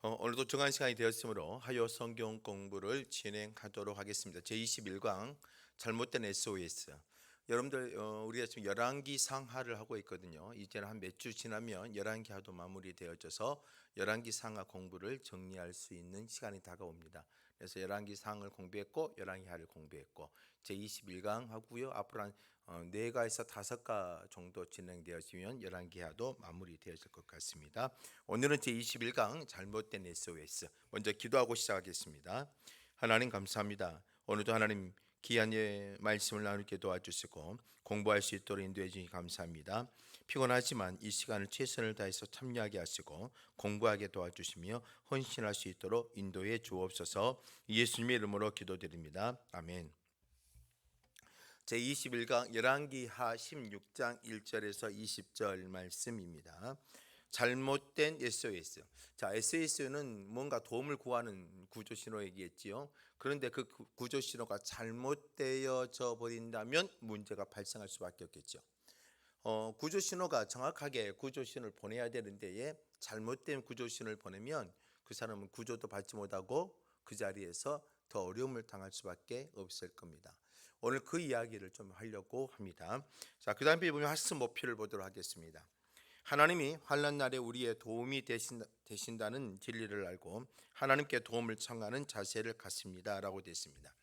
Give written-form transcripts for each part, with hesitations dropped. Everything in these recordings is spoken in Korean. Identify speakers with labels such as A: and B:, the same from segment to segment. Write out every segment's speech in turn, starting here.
A: 오늘도 정한 시간이 되었으므로 하요 성경 공부를 진행하도록 하겠습니다. 제21강 잘못된 SOS. 여러분들 우리가 지금 열왕기 상하를 하고 있거든요. 이제는 한 몇 주 지나면 열왕기하도 마무리되어져서 열왕기 상하 공부를 정리할 수 있는 시간이 다가옵니다. 그래서 열왕기 상을 공부했고 열왕기하를 공부했고 제21강 하고요. 앞으로 한 4가에서 5가 정도 진행되어지면 열왕기하도 마무리되어질 것 같습니다. 오늘은 제21강 잘못된 SOS. 먼저 기도하고 시작하겠습니다. 하나님 감사합니다. 오늘도 하나님 귀한 말씀을 나누게 도와주시고 공부할 수 있도록 인도해 주시니 감사합니다. 피곤하지만 이 시간을 최선을 다해서 참여하게 하시고 공부하게 도와주시며 헌신할 수 있도록 인도해 주옵소서. 예수님의 이름으로 기도드립니다. 아멘. 제21강 열왕기하 16장 1절에서 20절 말씀입니다. 잘못된 SOS. 자, SOS는 뭔가 도움을 구하는 구조 신호 얘기했지요. 그런데 그 구조 신호가 잘못되어져 버린다면 문제가 발생할 수밖에 없겠죠. 구조 신호가 정확하게 구조 신호를 보내야 되는데 잘못된 구조 신호를 보내면 그 사람은 구조도 받지 못하고 그 자리에서 더 어려움을 당할 수밖에 없을 겁니다. 오늘 그 이야기를 좀 하려고 합니다. 자, 그 다음에 보면 하스 목표를 보도록 하겠습니다. 하나님이 환난 날에 우리의 도움이 되신다는 진리를 알고 하나님께 도움을 청하는 자세를 갖습니다 라고 되어 있습니다.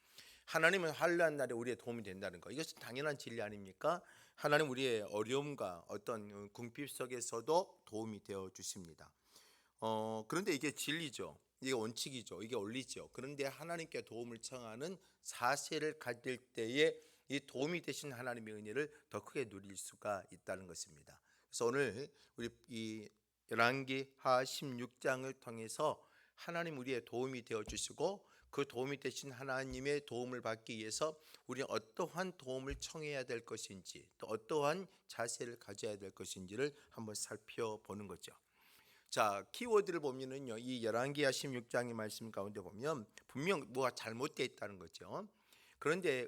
A: 하나님은 환난 날에 우리의 도움이 된다는 것, 이것은 당연한 진리 아닙니까? 하나님 우리의 어려움과 어떤 궁핍 속에서도 도움이 되어 주십니다. 그런데 이게 진리죠. 이게 원칙이죠. 이게 원리죠. 그런데 하나님께 도움을 청하는 자세를 가질 때에 이 도움이 되신 하나님의 은혜를 더 크게 누릴 수가 있다는 것입니다. 그래서 오늘 우리 이 열왕기하 16장을 통해서 하나님 우리의 도움이 되어 주시고 그 도움이 되신 하나님의 도움을 받기 위해서 우리는 어떠한 도움을 청해야 될 것인지 또 어떠한 자세를 가져야 될 것인지를 한번 살펴보는 거죠. 자, 키워드를 보면은요, 이 열왕기하 16장의 말씀 가운데 보면 분명 뭐가 잘못되어 있다는 거죠. 그런데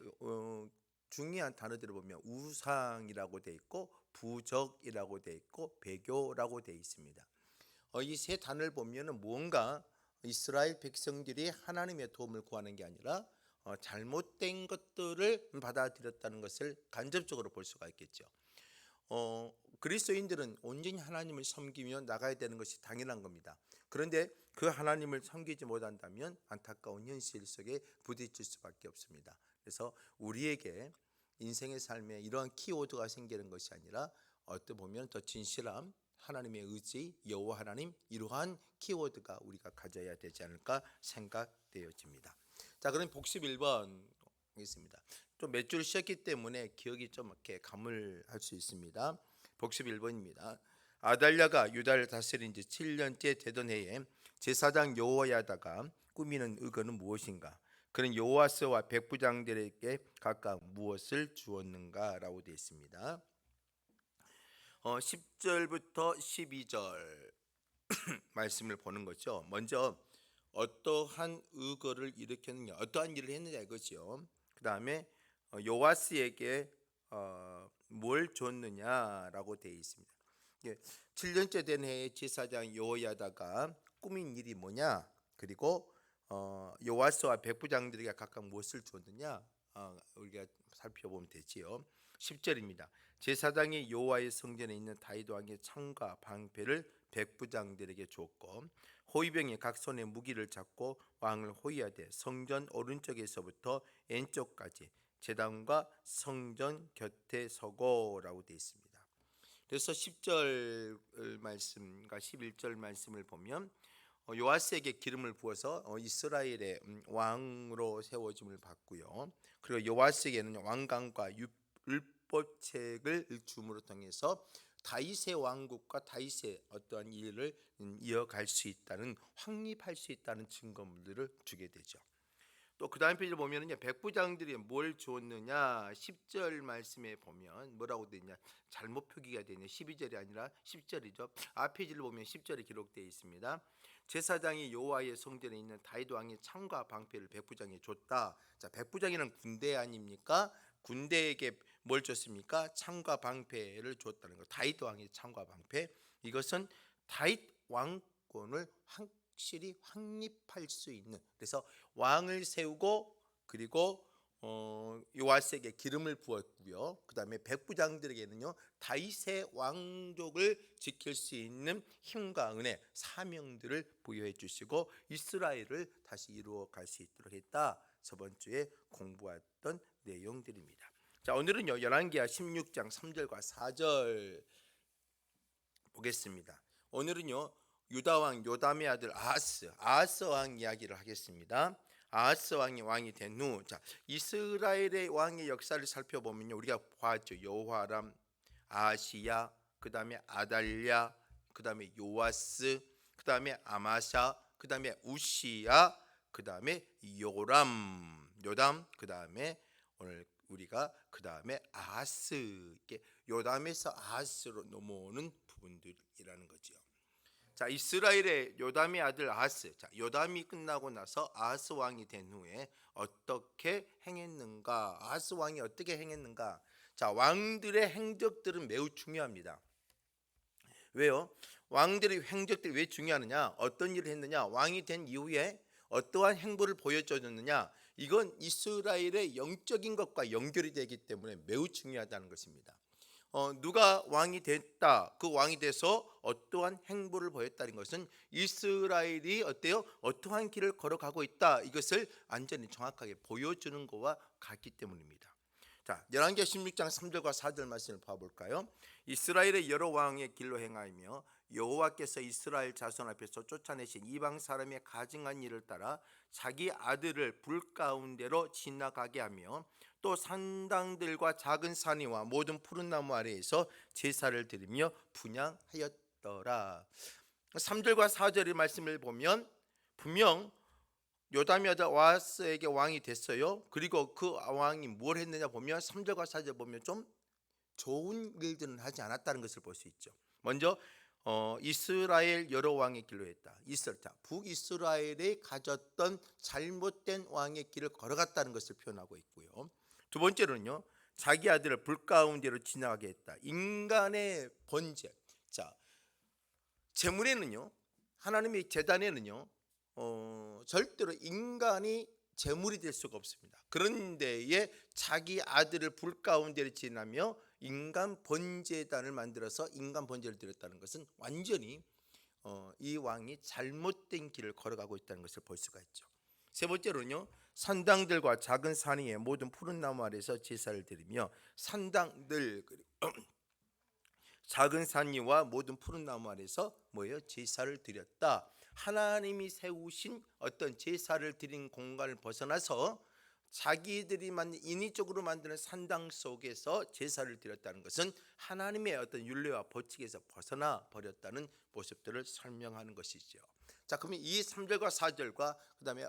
A: 중요한 단어들을 보면 우상이라고 되어 있고 부적이라고 되어 있고 배교라고 되어 있습니다. 이 세 단어를 보면은 뭔가 이스라엘 백성들이 하나님의 도움을 구하는 게 아니라 잘못된 것들을 받아들였다는 것을 간접적으로 볼 수가 있겠죠. 그리스도인들은 온전히 하나님을 섬기며 나가야 되는 것이 당연한 겁니다. 그런데 그 하나님을 섬기지 못한다면 안타까운 현실 속에 부딪힐 수밖에 없습니다. 그래서 우리에게 인생의 삶에 이러한 키워드가 생기는 것이 아니라 어떻게 보면 더 진실함, 하나님의 의지, 여호와 하나님, 이러한 키워드가 우리가 가져야 되지 않을까 생각되어집니다. 자, 그럼 복습 1번 있습니다. 좀 몇 줄 쉬었기 때문에 기억이 좀 이렇게 가물할 수 있습니다. 복습 1번입니다. 아달랴가 유다를 다스린 지 7년째 되던 해에 제사장 여호야다가 꾸미는 의거는 무엇인가? 그는 여호와스와 백부장들에게 각각 무엇을 주었는가? 라고 되어 있습니다. 10절부터 12절 말씀을 보는 거죠. 먼저 어떠한 의거를 일으켰느냐, 어떠한 일을 했느냐 이거죠. 그 다음에 요아스에게 뭘 줬느냐라고 되어 있습니다. 7년째 된 해에 제사장 여호야다가 꾸민 일이 뭐냐, 그리고 요아스와 백부장들에게 각각 무엇을 줬느냐, 우리가 살펴보면 되지요. 10절입니다. 제사장이 여호와의 성전에 있는 다윗 왕의 창과 방패를 백부장들에게 주었고 호위병이 각 손에 무기를 잡고 왕을 호위하되 성전 오른쪽에서부터 왼쪽까지 제단과 성전 곁에 서고라고 되어 있습니다. 그래서 10절 말씀과 11절 말씀을 보면 요아스에게 기름을 부어서 이스라엘의 왕으로 세워짐을 받고요. 그리고 요아스에게는 왕관과 율법책을 줌으로 통해서 다윗의 왕국과 다윗의 어떠한 일을 이어갈 수 있다는, 확립할 수 있다는 증거물들을 주게 되죠. 또 그 다음 페이지를 보면은요, 백부장들이 뭘 주었느냐, 10절 말씀에 보면 뭐라고 되어 있냐, 잘못 표기가 되어 있네요. 12절이 아니라 10절이죠. 앞 페이지를 보면 10절이 기록되어 있습니다. 제사장이 여호와의 성전에 있는 다윗 왕의 창과 방패를 백부장에 줬다. 자, 백부장이란 군대 아닙니까? 군대에게 뭘 줬습니까? 창과 방패를 줬다는 것. 다윗 왕의 창과 방패, 이것은 다윗 왕권을 확실히 확립할 수 있는, 그래서 왕을 세우고 그리고 요아스에게 기름을 부었고요. 그 다음에 백부장들에게는요 다윗의 왕족을 지킬 수 있는 힘과 은혜, 사명들을 부여해 주시고 이스라엘을 다시 이루어갈 수 있도록 했다. 저번 주에 공부했던 내용들입니다. 자, 오늘은요 열왕기하 16장 3절과 4절 보겠습니다. 오늘은요 유다 왕 요담의 아들 아하스 왕 이야기를 하겠습니다. 아하스 왕이 된 후, 자, 이스라엘의 왕의 역사를 살펴보면요 우리가 봤죠. 여호와람, 아하시야, 그 다음에 아달랴, 그 다음에 요아스, 그 다음에 아마샤, 그 다음에 우시야, 그 다음에 요담, 그 다음에 오늘 우리가 그 다음에 아하스, 이렇게 요담에서 아하스로 넘어오는 부분들이라는 거죠. 자, 이스라엘의 요담의 아들 아하스. 자, 요담이 끝나고 나서 아하스 왕이 된 후에 어떻게 행했는가? 아하스 왕이 어떻게 행했는가? 자, 왕들의 행적들은 매우 중요합니다. 왜요? 왕들의 행적들이 왜 중요하느냐? 어떤 일을 했느냐? 왕이 된 이후에 어떠한 행보를 보여줬느냐? 이건 이스라엘의 영적인 것과 연결이 되기 때문에 매우 중요하다는 것입니다. 누가 왕이 됐다, 그 왕이 돼서 어떠한 행보를 보였다는 것은 이스라엘이 어때요? 어떠한 길을 걸어가고 있다, 이것을 완전히 정확하게 보여주는 것과 같기 때문입니다. 자, 열왕기하 16장 3절과 4절 말씀을 봐볼까요? 이스라엘의 여러 왕의 길로 행하며 여호와께서 이스라엘 자손 앞에서 쫓아내신 이방 사람의 가증한 일을 따라 자기 아들을 불 가운데로 지나가게 하며 또 산당들과 작은 산이와 모든 푸른 나무 아래에서 제사를 드리며 분향하였더라. 3절과 4절의 말씀을 보면 분명 요담이 아들 아하스에게 왕이 됐어요. 그리고 그 왕이 뭘 했느냐 보면 3절과 4절 보면 좀 좋은 일들은 하지 않았다는 것을 볼 수 있죠. 먼저 이스라엘 여러 왕의 길로 했다. 북이스라엘이 가졌던 잘못된 왕의 길을 걸어갔다는 것을 표현하고 있고요. 두 번째로는요, 자기 아들을 불 가운데로 지나가게 했다. 인간의 번제. 자, 제물에는요, 하나님의 제단에는요, 절대로 인간이 제물이 될 수가 없습니다. 그런데에 자기 아들을 불 가운데로 지나며 인간 번제단을 만들어서 인간 번제를 드렸다는 것은 완전히 이 왕이 잘못된 길을 걸어가고 있다는 것을 볼 수가 있죠. 세 번째로는요, 산당들과 작은 산 위에 모든 푸른 나무 아래서 제사를 드리며, 산당들 그리고 작은 산 위와 모든 푸른 나무 아래서 뭐예요? 제사를 드렸다. 하나님이 세우신 어떤 제사를 드린 공간을 벗어나서 자기들이 인위적으로 만드는 산당 속에서 제사를 드렸다는 것은 하나님의 어떤 율례와 법칙에서 벗어나 버렸다는 모습들을 설명하는 것이죠. 자, 그러면 이 3절과 4절과 그 다음에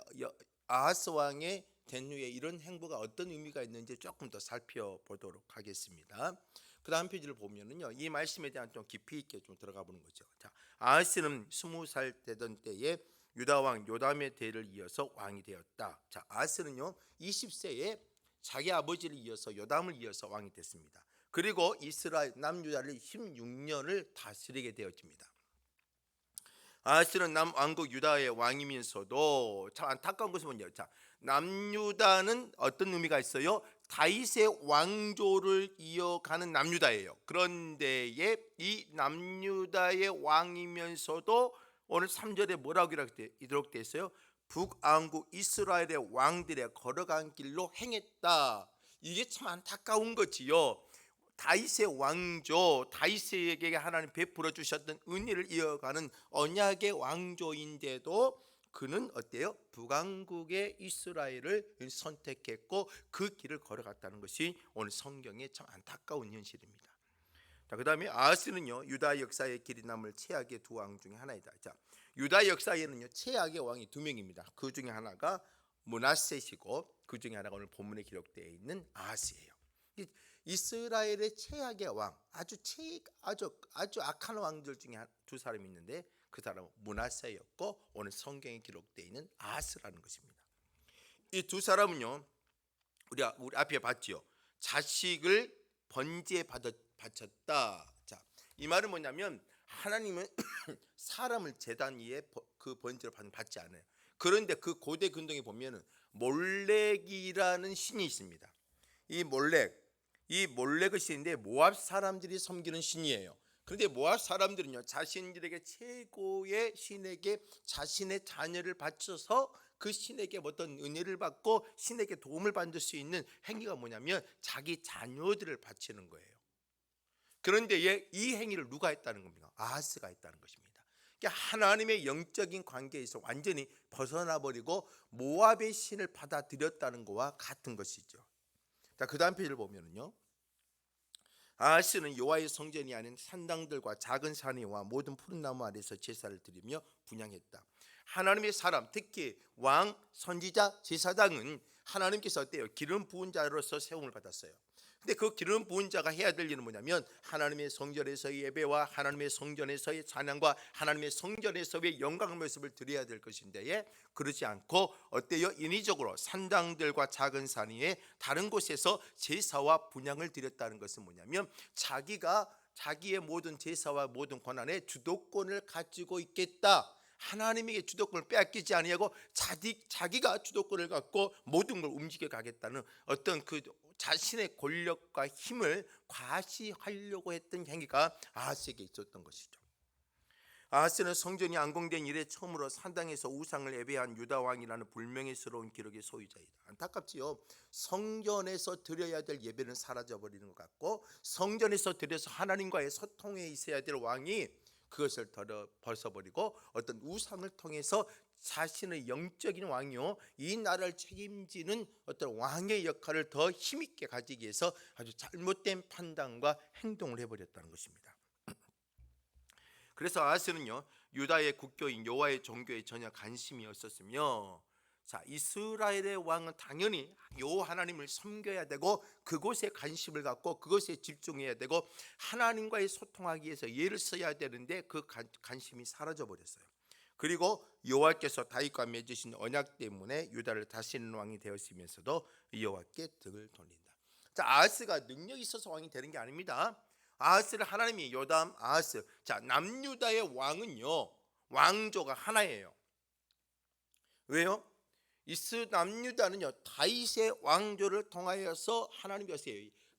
A: 아하스 왕의 된 후에 이런 행보가 어떤 의미가 있는지 조금 더 살펴보도록 하겠습니다. 그 다음 페이지를 보면은요, 이 말씀에 대한 좀 깊이 있게 좀 들어가 보는 거죠. 자, 아하스는 20살 되던 때에 유다 왕 요담의 대를 이어서 왕이 되었다. 자, 아하스는요 20세에 자기 아버지를 이어서 요담을 이어서 왕이 됐습니다. 그리고 이스라엘 남유다를 16년을 다스리게 되어집니다. 아하스는 남왕국 유다의 왕이면서도 참 안타까운 것은 뭐냐? 자, 남유다는 어떤 의미가 있어요? 다윗의 왕조를 이어가는 남유다예요. 그런데에 이 남유다의 왕이면서도 오늘 3절에 뭐라고 기록되어 있어요? 북왕국 이스라엘의 왕들의 걸어간 길로 행했다. 이게 참 안타까운 거지요. 다윗의 왕조, 다윗에게 하나님 베풀어 주셨던 은혜를 이어가는 언약의 왕조인데도 그는 어때요? 북왕국의 이스라엘을 선택했고 그 길을 걸어갔다는 것이 오늘 성경의 참 안타까운 현실입니다. 자, 그다음에 아하스는요 유다 역사의 길이 남을 최악의 두 왕 중에 하나이다. 자, 유다 역사에는요 최악의 왕이 두 명입니다. 그 중에 하나가 므낫세시고 그 중에 하나가 오늘 본문에 기록되어 있는 아하스예요. 이스라엘의 최악의 왕, 아주 악한 왕들 중에 두 사람이 있는데 그 사람은 므낫세였고 오늘 성경에 기록되어 있는 아하스라는 것입니다. 이 두 사람은요 우리 앞에 봤지요. 자식을 번제에 바쳤다. 자, 이 말은 뭐냐면 하나님은 사람을 제단 위에 그 번제를 받지 않아요. 그런데 그 고대 근동에 보면은 몰렉이라는 신이 있습니다. 이 몰렉의 신인데 모압 사람들이 섬기는 신이에요. 그런데 모압 사람들은요, 자신들에게 최고의 신에게 자신의 자녀를 바쳐서 그 신에게 어떤 은혜를 받고 신에게 도움을 받을 수 있는 행위가 뭐냐면 자기 자녀들을 바치는 거예요. 그런데 이 행위를 누가 했다는 겁니까? 아하스가 했다는 것입니다. 그러니까 하나님의 영적인 관계에서 완전히 벗어나 버리고 모압의 신을 받아들였다는 것과 같은 것이죠. 자, 그 다음 페이지를 보면은요, 아하스는 여호와의 성전이 아닌 산당들과 작은 산 위와 모든 푸른 나무 아래서 제사를 드리며 분향했다. 하나님의 사람, 특히 왕, 선지자, 제사장은 하나님께서 어때요? 기름 부은 자로서 세움을 받았어요. 근데 그 기름 부은 자가 해야 될 일은 뭐냐면 하나님의 성전에서의 예배와 하나님의 성전에서의 찬양과 하나님의 성전에서의 영광의 모습을 드려야 될 것인데, 그렇지 않고 어때요? 인위적으로 산당들과 작은 산 위에 다른 곳에서 제사와 분향을 드렸다는 것은 뭐냐면 자기가 자기의 모든 제사와 모든 권한에 주도권을 가지고 있겠다, 하나님에게 주도권을 빼앗기지 아니하고 자기가 주도권을 갖고 모든 걸 움직여 가겠다는 어떤 그 자신의 권력과 힘을 과시하려고 했던 행위가 아하스에게 있었던 것이죠. 아하스는 성전이 완공된 이래 처음으로 산당에서 우상을 예배한 유다 왕이라는 불명예스러운 기록의 소유자이다. 안타깝지요. 성전에서 드려야 될 예배는 사라져 버리는 것 같고, 성전에서 드려서 하나님과의 소통에 있어야 될 왕이 그것을 벗어버리고 어떤 우상을 통해서 자신의 영적인 왕이요, 이 나라를 책임지는 어떤 왕의 역할을 더 힘있게 가지기 위해서 아주 잘못된 판단과 행동을 해버렸다는 것입니다. 그래서 아하스는요, 유다의 국교인 여호와의 종교에 전혀 관심이 없었으며, 자, 이스라엘의 왕은 당연히 여호와 하나님을 섬겨야 되고 그곳에 관심을 갖고 그것에 집중해야 되고 하나님과의 소통하기 위해서 예를 써야 되는데 그 관심이 사라져 버렸어요. 그리고 여호와께서 다윗과 맺으신 언약 때문에 유다를 다스리는 왕이 되었으면서도 여호와께 등을 돌린다. 자, 아하스가 능력이 있어서 왕이 되는 게 아닙니다. 아하스를 하나님이 요담, 아하스, 자, 남유다의 왕은요, 왕조가 하나예요. 왜요? 남유다는요, 다윗의 왕조를 통하여서 하나님께서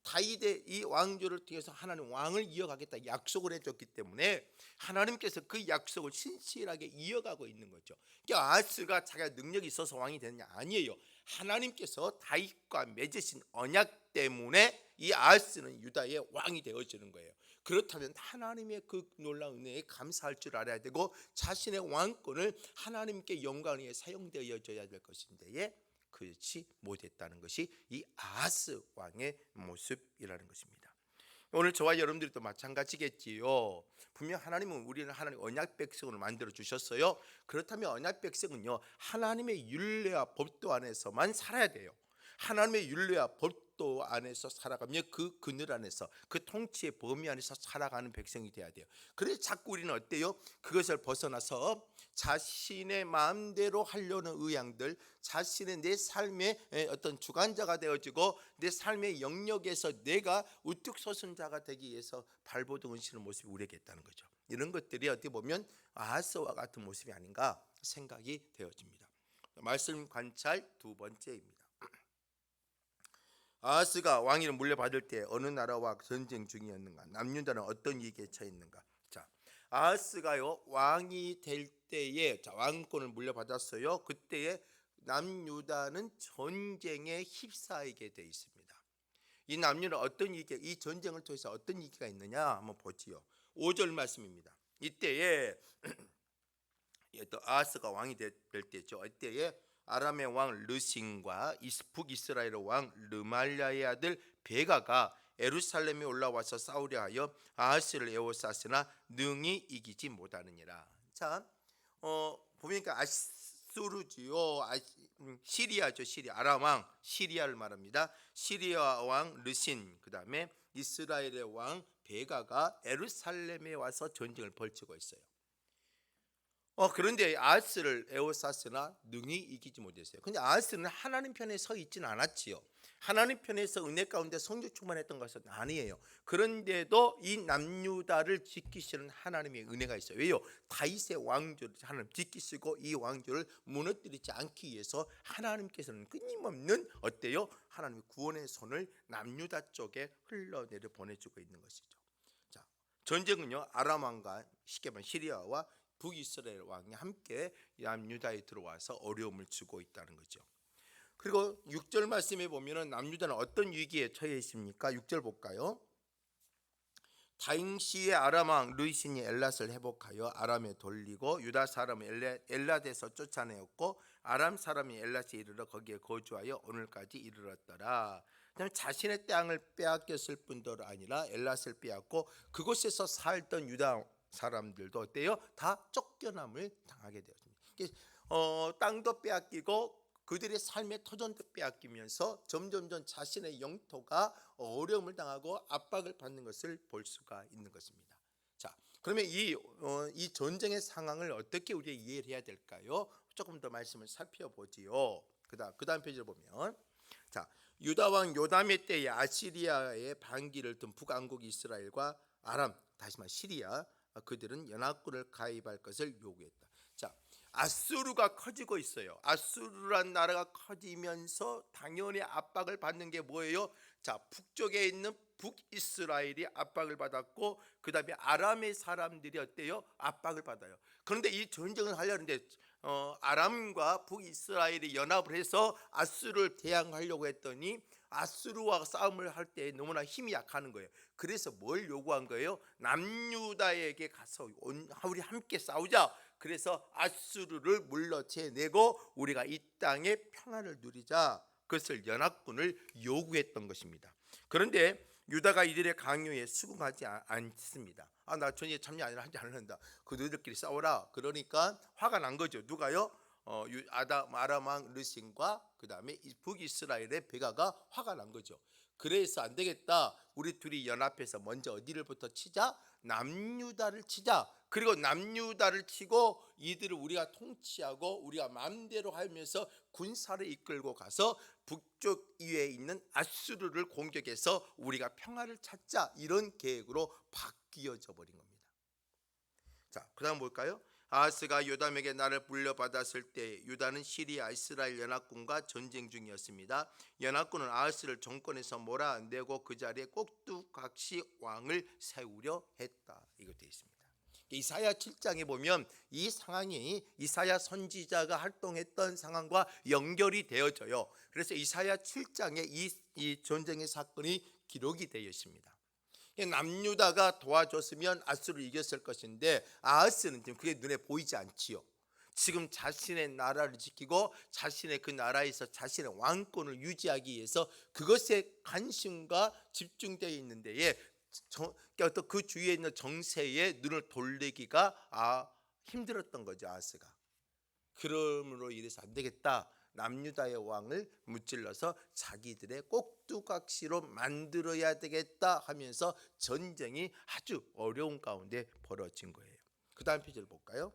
A: 다윗의 이 왕조를 통해서 하나님 왕을 이어가겠다 약속을 해줬기 때문에 하나님께서 그 약속을 신실하게 이어가고 있는 거죠. 그러니까 아하스가 자기가 능력이 있어서 왕이 되느냐, 아니에요. 하나님께서 다윗과 맺으신 언약 때문에 이 아하스는 유다의 왕이 되어지는 거예요. 그렇다면 하나님의 그 놀라운 은혜에 감사할 줄 알아야 되고 자신의 왕권을 하나님께 영광을 위해 사용되어져야 될 것인데 그렇지 못했다는 것이 이 아하스 왕의 모습이라는 것입니다. 오늘 저와 여러분들도 마찬가지겠지요. 분명 하나님은 우리는 하나님 언약 백성을 만들어 주셨어요. 그렇다면 언약 백성은요, 하나님의 율례와 법도 안에서만 살아야 돼요. 하나님의 율례와 법도 안에서 살아가며 그 그늘 안에서 그 통치의 범위 안에서 살아가는 백성이 돼야 돼요. 그래서 자꾸 우리는 어때요? 그것을 벗어나서 자신의 마음대로 하려는 의향들, 자신의 내 삶의 어떤 주관자가 되어지고 내 삶의 영역에서 내가 우뚝 솟은 자가 되기 위해서 발버둥을 치는 모습이 우리에게 있다는 거죠. 이런 것들이 어떻게 보면 아하스와 같은 모습이 아닌가 생각이 되어집니다. 말씀 관찰 두 번째입니다. 아하스가 왕위를 물려받을 때 어느 나라와 전쟁 중이었는가? 남유다는 어떤 위기에 처했는가? 자, 아하스가요 왕이 될 때에 왕권을 물려받았어요. 그때에 남유다는 전쟁에 휩싸이게 돼 있습니다. 이 남유는 어떤 위기, 이 전쟁을 통해서 어떤 위기가 있느냐 한번 보지요. 5절 말씀입니다. 이때에 또 아하스가 왕이 될 때죠. 이때에 아람의 왕 르신과 북이스라엘의 왕 르말랴의 아들 베가가 예루살렘에 올라와서 싸우려 하여 아하스를 에워쌌으나 능히 이기지 못하느니라. 자, 보니까 아수르지요. 시리아죠. 아람 왕 시리아를 말합니다. 시리아 왕 르신, 그 다음에 이스라엘의 왕 베가가 예루살렘에 와서 전쟁을 벌이고 있어요. 그런데 아하스를 에호사스나 능히 이기지 못했어요. 근데 아하스는 하나님 편에 서 있지는 않았지요. 하나님 편에서 은혜 가운데 성령 충만했던 것은 아니에요. 그런데도 이 남유다를 지키시는 하나님의 은혜가 있어요. 왜요? 다윗의 왕조를 하나님 지키시고 이 왕조를 무너뜨리지 않기 위해서 하나님께서는 끊임없는 어때요? 하나님의 구원의 손을 남유다 쪽에 흘러내려 보내주고 있는 것이죠. 자, 전쟁은요 아람 왕과 쉽게 말하면 시리아와 북이스라엘 왕이 함께 남유다에 들어와서 어려움을 주고 있다는 거죠. 그리고 6절 말씀에 보면은 남유다는 어떤 위기에 처해 있습니까? 6절 볼까요? 당시의 아람 왕 르이신이 엘랏을 회복하여 아람에 돌리고 유다 사람을 엘랏에서 쫓아내었고 아람 사람이 엘랏에 이르러 거기에 거주하여 오늘까지 이르렀더라. 자신의 땅을 빼앗겼을 뿐더러 아니라 엘랏을 빼앗고 그곳에서 살던 유다 사람들도 어때요? 다 쫓겨남을 당하게 되었습니다. 땅도 빼앗기고 그들의 삶의 터전도 빼앗기면서 점점점 자신의 영토가 어려움을 당하고 압박을 받는 것을 볼 수가 있는 것입니다. 자, 그러면 이 전쟁의 상황을 어떻게 우리가 이해를 해야 될까요? 조금 더 말씀을 살펴보지요. 그다음 페이지를 보면, 자, 유다 왕 요담의 때에 아시리아의 반기를 든 북왕국 이스라엘과 아람, 다시 말해 시리아, 그들은 연합군을 가입할 것을 요구했다. 자, 아수르가 커지고 있어요. 아수르란 나라가 커지면서 당연히 압박을 받는 게 뭐예요? 자, 북쪽에 있는 북이스라엘이 압박을 받았고 그다음에 아람의 사람들이 어때요? 압박을 받아요. 그런데 이 전쟁을 하려는데 아람과 북이스라엘이 연합을 해서 아수르를 대항하려고 했더니 아수르와 싸움을 할 때 너무나 힘이 약하는 거예요. 그래서 뭘 요구한 거예요? 남유다에게 가서 우리 함께 싸우자. 그래서 아수르를 물러내고 우리가 이 땅에 평안을 누리자. 그것을 연합군을 요구했던 것입니다. 그런데 유다가 이들의 강요에 수긍하지 않습니다. 나 전쟁에 참여하지 않는다. 그들끼리 싸워라. 그러니까 화가 난 거죠. 누가요? 아람 왕 르신과 그 다음에 북이스라엘의 베가가 화가 난 거죠. 그래서 안 되겠다. 우리 둘이 연합해서 먼저 어디를부터 치자? 남유다를 치자. 그리고 남유다를 치고 이들을 우리가 통치하고 우리가 마음대로 하면서 군사를 이끌고 가서 북쪽 위에 있는 아수르를 공격해서 우리가 평화를 찾자. 이런 계획으로 바뀌어져 버린 겁니다. 자, 그다음 볼까요? 아하스가 요담에게 나를 물려받았을 때 유다는 시리아 이스라엘 연합군과 전쟁 중이었습니다. 연합군은 아하스를 정권에서 몰아내고 그 자리에 꼭두각시 왕을 세우려 했다. 이거 되어 있습니다. 이사야 7장에 보면 이 상황이 이사야 선지자가 활동했던 상황과 연결이 되어져요. 그래서 이사야 7장에 이 전쟁의 사건이 기록이 되어 있습니다. 남유다가 도와줬으면 아수르를 이겼을 것인데 아하스는 지금 그게 눈에 보이지 않지요. 지금 자신의 나라를 지키고 자신의 그 나라에서 자신의 왕권을 유지하기 위해서 그것에 관심과 집중되어 있는 데에 어떤 그 주위에 있는 정세에 눈을 돌리기가 힘들었던 거죠. 아하스가. 그러므로 이래서 안 되겠다. 남유다의 왕을 무찔러서 자기들의 꼭두각시로 만들어야 되겠다 하면서 전쟁이 아주 어려운 가운데 벌어진 거예요. 그 다음 페이지를 볼까요?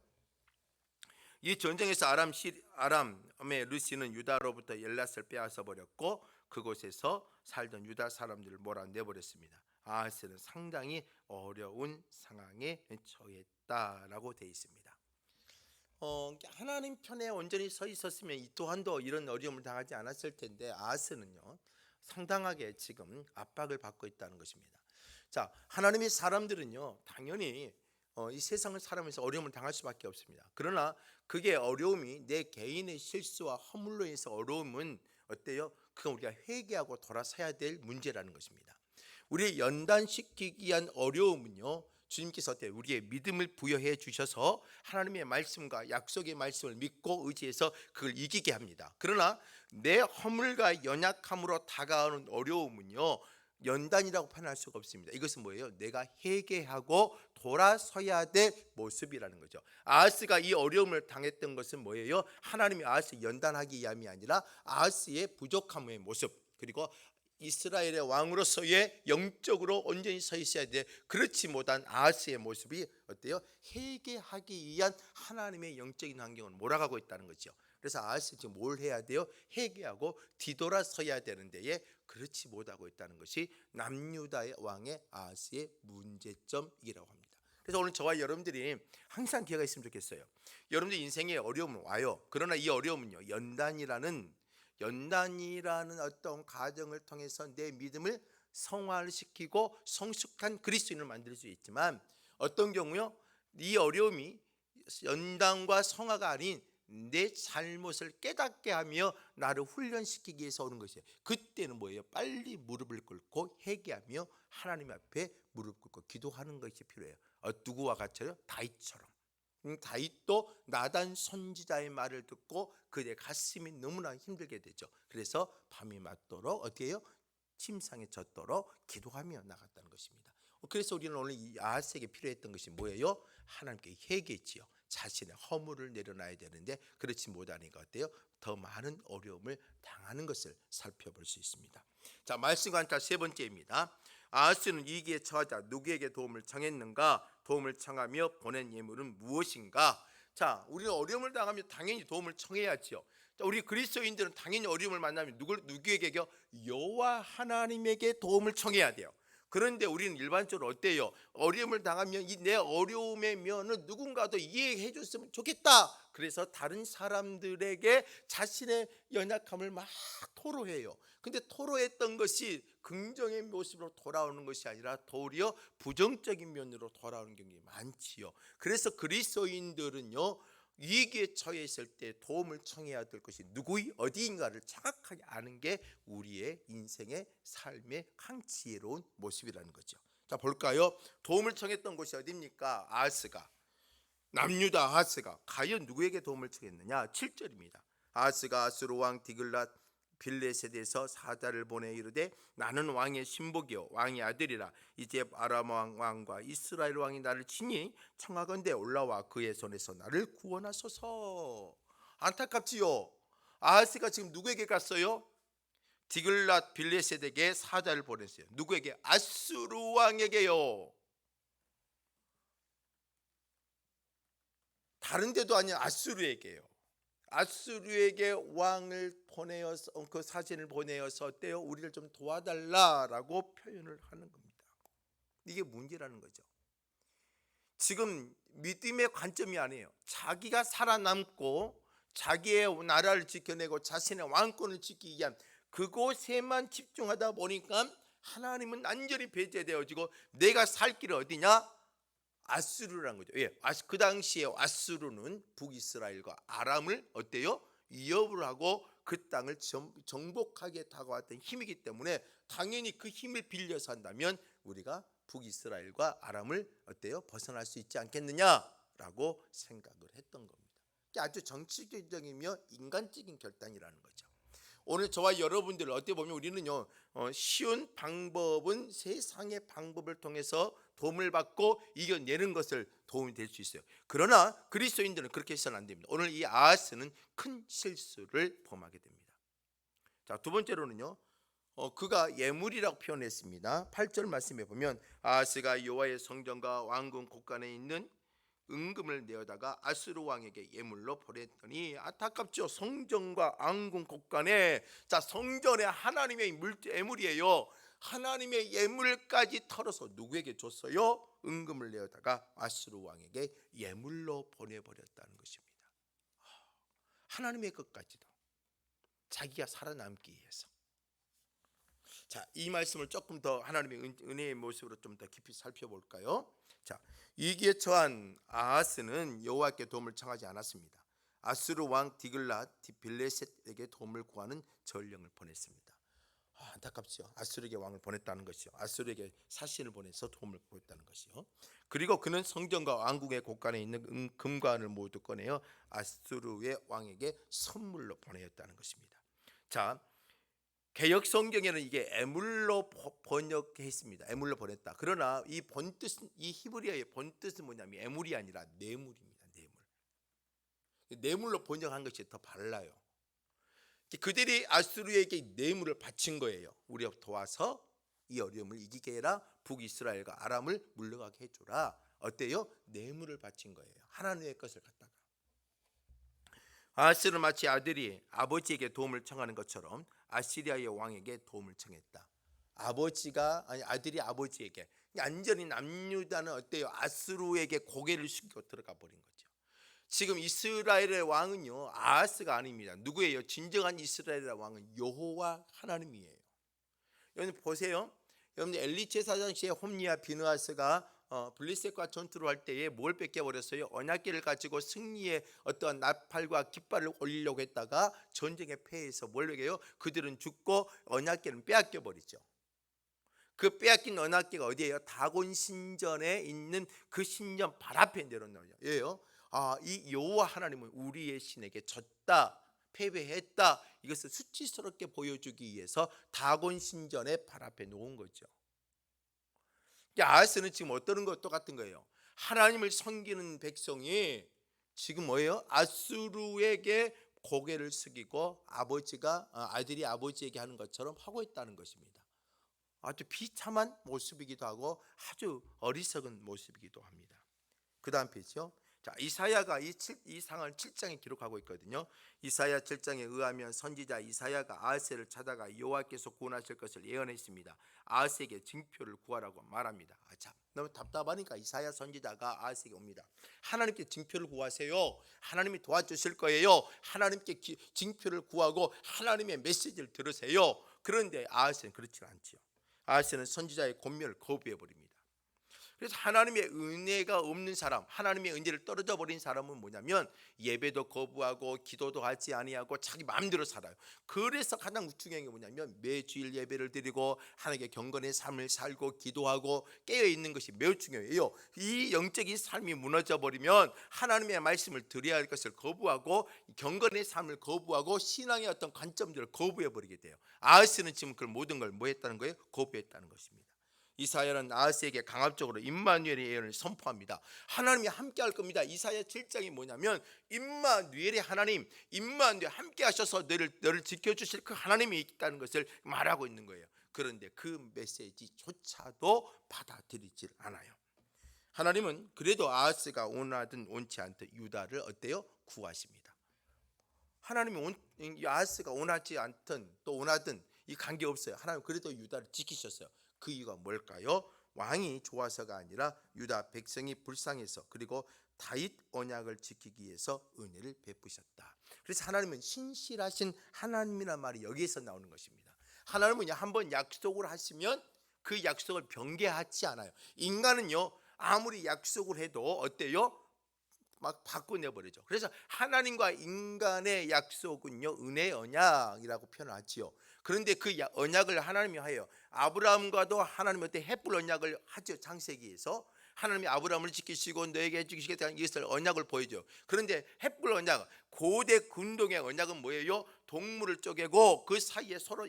A: 이 전쟁에서 아람의 르시는 유다로부터 엘랏을 빼앗아 버렸고 그곳에서 살던 유다 사람들을 몰아내버렸습니다. 아하스는 상당히 어려운 상황에 처했다라고 되어 있습니다. 하나님 편에 온전히 서 있었으면 이 또한도 이런 어려움을 당하지 않았을 텐데 아하스는요 상당하게 지금 압박을 받고 있다는 것입니다. 자, 하나님의 사람들은요 당연히 이 세상을 살아가면서 어려움을 당할 수밖에 없습니다. 그러나 그게 어려움이 내 개인의 실수와 허물로 인해서 어려움은 어때요? 그건 우리가 회개하고 돌아서야 될 문제라는 것입니다. 우리를 연단시키기 위한 어려움은요 주님께서 우리의 믿음을 부여해 주셔서 하나님의 말씀과 약속의 말씀을 믿고 의지해서 그걸 이기게 합니다. 그러나 내 허물과 연약함으로 다가오는 어려움은요 연단이라고 표현할 수가 없습니다. 이것은 뭐예요? 내가 회개하고 돌아서야 될 모습이라는 거죠. 아하스가 이 어려움을 당했던 것은 뭐예요? 하나님이 아하스 연단하기 위함이 아니라 아하스의 부족함의 모습, 그리고 이스라엘의 왕으로서의 영적으로 온전히 서 있어야 돼. 그렇지 못한 아하스의 모습이 어때요? 회개하기 위한 하나님의 영적인 환경을 몰아가고 있다는 거죠. 그래서 아하스 지금 뭘 해야 돼요? 회개하고 뒤돌아서야 되는데 그렇지 못하고 있다는 것이 남유다의 왕의 아하스의 문제점이라고 합니다. 그래서 오늘 저와 여러분들이 항상 기회가 있으면 좋겠어요. 여러분들 인생에 어려움은 와요. 그러나 이 어려움은요, 연단이라는 어떤 과정을 통해서 내 믿음을 성화시키고 성숙한 그리스도인을 만들 수 있지만, 어떤 경우요, 이 어려움이 연단과 성화가 아닌 내 잘못을 깨닫게 하며 나를 훈련시키기 위해서 오는 것이에요. 그때는 뭐예요? 빨리 무릎을 꿇고 회개하며 하나님 앞에 무릎 꿇고 기도하는 것이 필요해요. 누구와 같이요? 다윗처럼. 다윗도 나단 선지자의 말을 듣고 그의 가슴이 너무나 힘들게 되죠. 그래서 밤이 맞도록 어떻게 해요? 침상에 젖도록 기도하며 나갔다는 것입니다. 그래서 우리는 오늘 이 아하스에게 필요했던 것이 뭐예요? 하나님께 회개했지요. 자신의 허물을 내려놔야 되는데 그렇지 못하니까 어때요? 더 많은 어려움을 당하는 것을 살펴볼 수 있습니다. 자, 말씀 관찰 세 번째입니다. 아하스는 위기에 처하자 누구에게 도움을 청했는가? 도움을 청하며 보낸 예물은 무엇인가? 자, 우리는 어려움을 당하면 당연히 도움을 청해야지요. 자, 우리 그리스도인들은 당연히 어려움을 만나면 누구에게요? 여호와 하나님에게 도움을 청해야 돼요. 그런데 우리는 일반적으로 어때요? 어려움을 당하면 이 내 어려움의 면을 누군가도 이해해 줬으면 좋겠다. 그래서 다른 사람들에게 자신의 연약함을 막 토로해요. 근데 토로했던 것이 긍정의 모습으로 돌아오는 것이 아니라 도리어 부정적인 면으로 돌아오는 경우가 많지요. 그래서 그리스도인들은요, 위기에 처해 있을 때 도움을 청해야 될 것이 누구의 어디인가를 정확하게 아는 게 우리의 인생의 삶의 강지혜로운 모습이라는 거죠. 자, 볼까요? 도움을 청했던 곳이 어디입니까? 아하스가, 남유다 아하스가 과연 누구에게 도움을 청했느냐? 7절입니다. 아하스가 아수르 왕 디글랏 빌레셋에서 사자를 보내 이르되 나는 왕의 신복이요 왕의 아들이라. 이제 아람 왕과 이스라엘 왕이 나를 치니 청하건대 올라와 그의 손에서 나를 구원하소서. 안타깝지요. 아하스가 지금 누구에게 갔어요? 디글랏 빌레셋에게 사자를 보냈어요. 누구에게? 아수르 왕에게요. 다른 데도 아니야, 아수르에게요. 아수르에게 왕을 보내어서 그 사진을 보내어서 어때요? 우리를 좀 도와달라라고 표현을 하는 겁니다. 이게 문제라는 거죠. 지금 믿음의 관점이 아니에요. 자기가 살아남고 자기의 나라를 지켜내고 자신의 왕권을 지키기 위한 그곳에만 집중하다 보니까 하나님은 완전히 배제되어지고 내가 살 길이 어디냐? 아수르라는 거죠. 예, 그 당시에 아수르는 북이스라엘과 아람을 어때요? 위협을 하고 그 땅을 정복하게 다가왔던 힘이기 때문에 당연히 그 힘을 빌려서 한다면 우리가 북이스라엘과 아람을 어때요? 벗어날 수 있지 않겠느냐라고 생각을 했던 겁니다. 아주 정치적이며 인간적인 결단이라는 거죠. 오늘 저와 여러분들 어떻게 보면 우리는요, 쉬운 방법은 세상의 방법을 통해서 도움을 받고 이겨내는 것을 도움이 될 수 있어요. 그러나 그리스도인들은 그렇게 해서는 안 됩니다. 오늘 이 아하스는 큰 실수를 범하게 됩니다. 자, 두 번째로는요, 그가 예물이라고 표현했습니다. 8절 말씀에 보면 아하스가 여호와의 성전과 왕궁 곳간에 있는 은금을 내어다가 아수르 왕에게 예물로 보냈더니, 안타깝죠. 성전과 왕궁 곳간에, 자, 성전에 하나님의 예물이에요. 하나님의 예물까지 털어서 누구에게 줬어요? 은금을 내어다가 아수르 왕에게 예물로 보내버렸다는 것입니다. 하나님의 것까지도 자기가 살아남기 위해서. 자, 이 말씀을 조금 더 하나님의 은혜의 모습으로 좀 더 깊이 살펴볼까요? 자, 위기에 처한 아하스는 여호와께 도움을 청하지 않았습니다. 아수르 왕 디글랏 빌레셋에게 도움을 구하는 전령을 보냈습니다. 안타깝죠. 아수르에게 왕을 보냈다는 것이요. 아수르에게 사신을 보내서 도움을 구했다는 것이요. 그리고 그는 성전과 왕궁의 곳간에 있는 금과 은을 모두 꺼내어 아수르의 왕에게 선물로 보내었다는 것입니다. 자, 개역 성경에는 이게 애물로 번역했습니다. 애물로 보냈다. 그러나 이 본뜻은, 이 히브리어의 본뜻은 뭐냐면 애물이 아니라 뇌물입니다. 뇌물. 뇌물로 번역한 것이 더 발라요. 그들이 아수르에게 뇌물을 바친 거예요. 우리 도와서 이 어려움을 이기게 해라. 북이스라엘과 아람을 물러가게 해줘라. 어때요? 뇌물을 바친 거예요. 하나님의 것을 갖다가. 아하스는 마치 아들이 아버지에게 도움을 청하는 것처럼 아시리아의 왕에게 도움을 청했다. 아들이 아버지에게 완전히 남유다는 어때요? 아수르에게 고개를 숙이고 들어가 버린 거죠. 지금 이스라엘의 왕은요, 아하스가 아닙니다. 누구예요? 진정한 이스라엘의 왕은 여호와 하나님이에요. 여러분 보세요. 여러분 엘리 제사장 시에 홈리와 비느하스가 블레셋과 전투를 할 때에 뭘 뺏겨버렸어요? 언약궤를 가지고 승리의 어떠한 나팔과 깃발을 올리려고 했다가 전쟁에 패해서 뭘 해요? 그들은 죽고 언약궤는 빼앗겨버리죠. 그 빼앗긴 언약궤가 어디예요? 다곤 신전에 있는 그 신전 발 앞에 내려놓아요. 예요. 이 여호와 하나님은 우리의 신에게 졌다, 패배했다, 이것을 수치스럽게 보여주기 위해서 다곤 신전의 발 앞에 놓은 거죠. 아하스는 지금 어떤 것 똑같은 거예요. 하나님을 섬기는 백성이 지금 뭐예요? 아수르에게 고개를 숙이고 아들이 아버지에게 하는 것처럼 하고 있다는 것입니다. 아주 비참한 모습이기도 하고 아주 어리석은 모습이기도 합니다. 그 다음 페이지요. 자, 이사야가 이 상황을 7장에 기록하고 있거든요. 이사야 7장에 의하면 선지자 이사야가 아하스를 찾아가 여호와께서 구원하실 것을 예언했습니다. 아하스에게 징표를 구하라고 말합니다. 참 너무 답답하니까 이사야 선지자가 아하스에게 옵니다. 하나님께 징표를 구하세요. 하나님이 도와주실 거예요. 하나님께 징표를 구하고 하나님의 메시지를 들으세요. 그런데 아하스는 그렇지 않지요. 아하스는 선지자의 권면을 거부해 버립니다. 그래서 하나님의 은혜가 없는 사람, 하나님의 은혜를 떨어져 버린 사람은 뭐냐면 예배도 거부하고 기도도 하지 아니하고 자기 마음대로 살아요. 그래서 가장 중요한 게 뭐냐면 매주일 예배를 드리고 하나님께 경건의 삶을 살고 기도하고 깨어 있는 것이 매우 중요해요. 이 영적인 삶이 무너져 버리면 하나님의 말씀을 드려야 할 것을 거부하고 경건의 삶을 거부하고 신앙의 어떤 관점들을 거부해 버리게 돼요. 아하스는 지금 그 모든 걸 뭐 했다는 거예요? 거부했다는 것입니다. 이사야는 아하스에게 강압적으로 임마누엘의 예언을 선포합니다. 하나님이 함께 할 겁니다. 이사야 7장이 뭐냐면 임마누엘의 하나님, 임마누엘 함께 하셔서 너를 지켜주실 그 하나님이 있다는 것을 말하고 있는 거예요. 그런데 그 메시지조차도 받아들이질 않아요. 하나님은 그래도 아하스가 원하든 원치 않든 유다를 어때요? 구하십니다. 하나님이 아하스가 원하지 않든 또 원하든 이 관계없어요. 하나님 그래도 유다를 지키셨어요. 그 이유가 뭘까요? 왕이 좋아서가 아니라 유다 백성이 불쌍해서, 그리고 다윗 언약을 지키기 위해서 은혜를 베푸셨다. 그래서 하나님은 신실하신 하나님이란 말이 여기에서 나오는 것입니다. 하나님은 한번 약속을 하시면 그 약속을 변개하지 않아요. 인간은요 아무리 약속을 해도 어때요? 막 바꿔내버리죠. 그래서 하나님과 인간의 약속은요 은혜의 언약이라고 표현하지요. 그런데 그 언약을 하나님이 해요. 아브라함과도 하나님이 어때 헷불 언약을 하죠. 창세기에서 하나님이 아브라함을 지키시고 너에게 해주시겠다는 이것을 언약을 보여줘요. 그런데 헷불 언약, 고대 군동의 언약은 뭐예요? 동물을 쪼개고 그 사이에 서로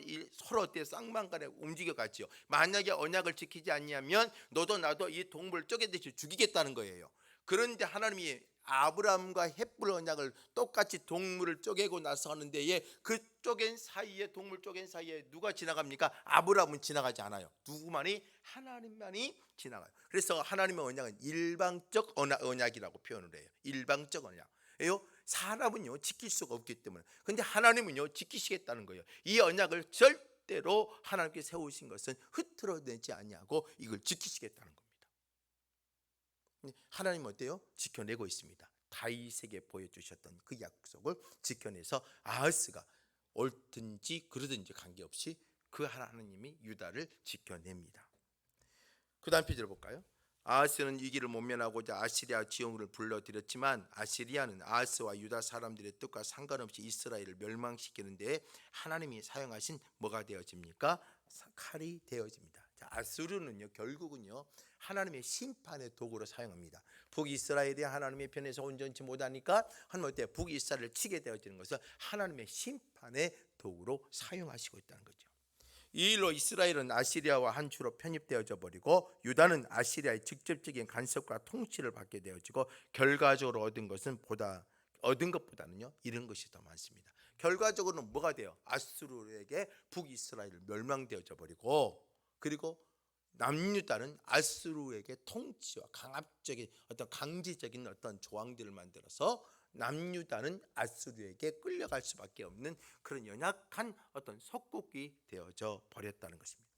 A: 어때 쌍방간에 움직여갔지요. 만약에 언약을 지키지 않냐면 너도 나도 이 동물을 쪼개듯이 죽이겠다는 거예요. 그런데 하나님이 아브라함과 헷불 언약을 똑같이 동물을 쪼개고 나서 하는데 그 쪼갠 사이에, 동물 쪼갠 사이에 누가 지나갑니까? 아브라함은 지나가지 않아요. 누구만이? 하나님만이 지나가요. 그래서 하나님의 언약은 일방적 언약이라고 표현을 해요. 일방적 언약이에요. 사람은요 지킬 수가 없기 때문에. 근데 하나님은요 지키시겠다는 거예요. 이 언약을 절대로 하나님께 세우신 것은 흐트러내지 아니하고 이걸 지키시겠다는 겁니다. 하나님은 어때요? 지켜내고 있습니다. 다윗에게 보여주셨던 그 약속을 지켜내서 아하스가 옳든지 그러든지 관계없이 그 하나님이 유다를 지켜냅니다. 그 다음 페이지를 볼까요? 아하스는 위기를 모면하고자 아시리아 지형을 불러들였지만 아시리아는 아하스와 유다 사람들의 뜻과 상관없이 이스라엘을 멸망시키는 데에 하나님이 사용하신 뭐가 되어집니까? 칼이 되어집니다. 자, 아수르는요 결국은요 하나님의 심판의 도구로 사용합니다. 북이스라엘이 하나님의 편에서 온전치 못하니까 하나님 어때요? 북이스라엘을 치게 되어지는 것은 하나님의 심판의 도구로 사용하시고 있다는 거죠. 이 일로 이스라엘은 아시리아와 한 주로 편입되어져 버리고 유다는 아시리아의 직접적인 간섭과 통치를 받게 되어지고 결과적으로 얻은 것보다는요 잃은 것이 더 많습니다. 결과적으로는 뭐가 돼요? 아수르에게 북이스라엘을 멸망되어져 버리고, 그리고 남유다는 아수르에게 통치와 강압적인 어떤 강제적인 어떤 조항들을 만들어서 남유다는 아수르에게 끌려갈 수밖에 없는 그런 연약한 어떤 속국이 되어져 버렸다는 것입니다.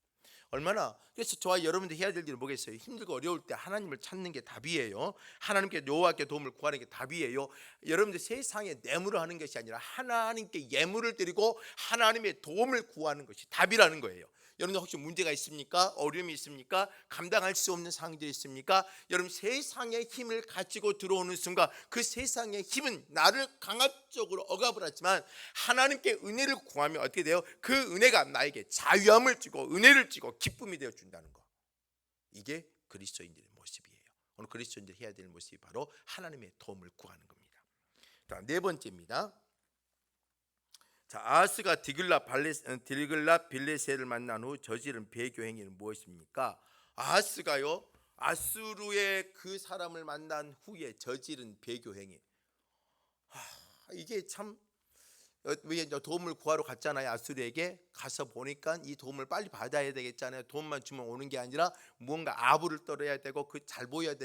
A: 얼마나, 그래서 저와 여러분들 해야 될 일은 뭐겠어요? 힘들고 어려울 때 하나님을 찾는 게 답이에요. 하나님께, 여호와께 도움을 구하는 게 답이에요. 여러분들 세상에 뇌물을 하는 것이 아니라 하나님께 예물을 드리고 하나님의 도움을 구하는 것이 답이라는 거예요. 여러분들 혹시 문제가 있습니까? 어려움이 있습니까? 감당할 수 없는 상황들이 있습니까? 여러분, 세상의 힘을 가지고 들어오는 순간 그 세상의 힘은 나를 강압적으로 억압을 하지만 하나님께 은혜를 구하면 어떻게 돼요? 그 은혜가 나에게 자유함을 주고 은혜를 주고 기쁨이 되어 준다는 거. 이게 그리스도인들의 모습이에요. 오늘 그리스도인들이 해야 될 모습이 바로 하나님의 도움을 구하는 겁니다. 자, 네 번째입니다. 자, 아하스가 디글랏 빌레셋을 만난 후 저지른 배교 행위는 무엇입니까? 아하스가요, 아수르의 그 사람을 만난 후에 저지른 배교 행위. 이게 참, 왜 도움을 구하러 갔잖아요. 아수르에게 가서 보니까 이 도움을 빨리 받아야 되겠잖아요. 도움만 주면 오는 게 아니라 무언가 아부를 떨어야 되고 그 잘 보여야